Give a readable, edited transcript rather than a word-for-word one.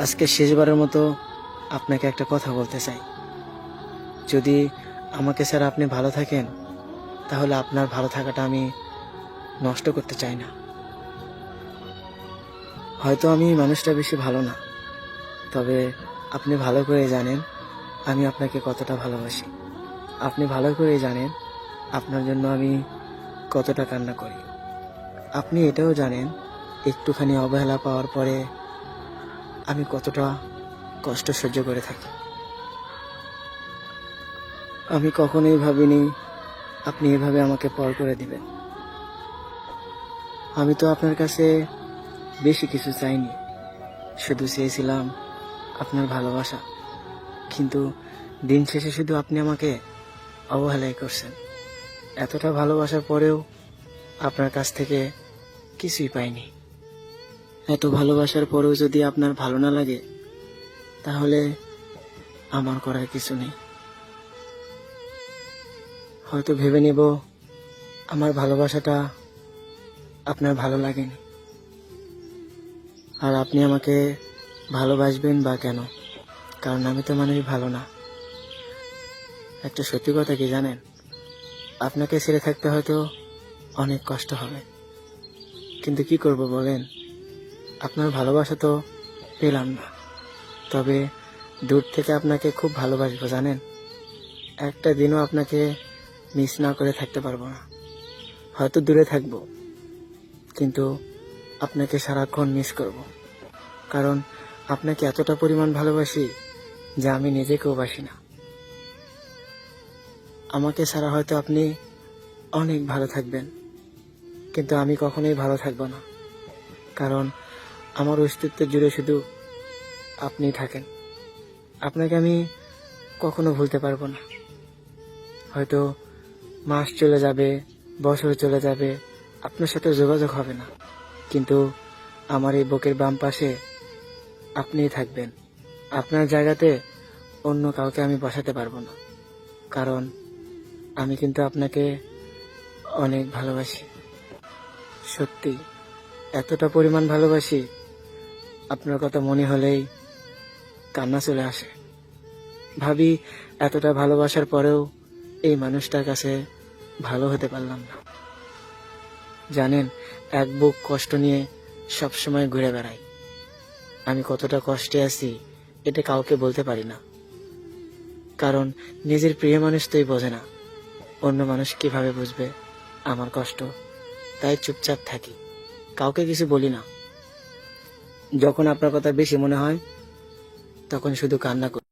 আজকে শেষবারের মতো আপনাকে একটা কথা বলতে চাই। যদি আমাকে ছাড়া আপনি ভালো থাকেন, তাহলে আপনার ভালো থাকাটা আমি নষ্ট করতে চাই না। হয়তো আমি মানুষটা বেশি ভালো না, তবে আপনি ভালো করে জানেন আমি আপনাকে কতটা ভালোবাসি। আপনি ভালো করে জানেন আপনার জন্য আমি কতটা কান্না করি। আপনি এটাও জানেন একটুখানি অবহেলা পাওয়ার পরে আমি কতটা কষ্ট সহ্য করে থাকি। আমি কখনোই ভাবিনি আপনি এভাবে আমাকে পর করে দিবেন। আমি তো আপনার কাছে বেশি কিছু চাইনি, শুধু চেয়েছিলাম আপনার ভালোবাসা। কিন্তু দিন শেষে শুধু আপনি আমাকে অবহেলাই করছেন। এতটা ভালোবাসার পরেও আপনার কাছ থেকে কিছুই পাইনি। এত ভালোবাসার পরেও যদি আপনার ভালো না লাগে, তাহলে আমার করার কিছু নেই। হয়তো ভেবে নেব আমার ভালোবাসাটা আপনার ভালো লাগেনি, আর আপনি আমাকে ভালোবাসবেন বা কেন? কারণ আমি তো মানুষ ভালো না। একটা সত্যি কথা কি জানেন, আপনাকে ছেড়ে থাকতে হয়তো অনেক কষ্ট হবে, কিন্তু কি করব বলেন? আপনার ভালোবাসা তো পেলাম না। তবে দূর থেকে আপনাকে খুব ভালোবাসবো জানেন। একটা দিনও আপনাকে মিস না করে থাকতে পারবো না। হয়তো দূরে থাকবো, কিন্তু আপনাকে সারাক্ষণ মিস করব। কারণ আপনাকে এতটা পরিমাণ ভালোবাসি যা আমি নিজেকেও বাসি না। আমাকে ছাড়া হয়তো আপনি অনেক ভালো থাকবেন, কিন্তু আমি কখনোই ভালো থাকবো না। কারণ আমার অস্তিত্ব জুড়ে শুধু আপনিই থাকেন। আপনাকে আমি কখনো ভুলতে পারবো না। হয়তো মাস চলে যাবে, বছর চলে যাবে, আপনার সাথে যোগাযোগ হবে না, কিন্তু আমার এই বুকের বাম পাশে আপনিই থাকবেন। আপনার জায়গাতে অন্য কাউকে আমি বসাতে পারবো না। কারণ আমি কিন্তু আপনাকে অনেক ভালোবাসি। সত্যি এতটা পরিমাণ ভালোবাসি, আপনার কথা মনে হলেই কান্না চলে আসে। ভাবি এতটা ভালোবাসার পরেও এই মানুষটার কাছে ভালো হতে পারলাম না। জানেন, এক বুক কষ্ট নিয়ে সবসময় ঘুরে বেড়াই। আমি কতটা কষ্টে আছি এটা কাউকে বলতে পারি না, কারণ নিজের প্রিয় মানুষ তোই বোঝে না, অন্য মানুষ কিভাবে বুঝবে আমার কষ্ট। তাই চুপচাপ থাকি, কাউকে কিছু বলি না। যখন আপনার কথা বেশি মনে হয়, তখন শুধু কান্না করি।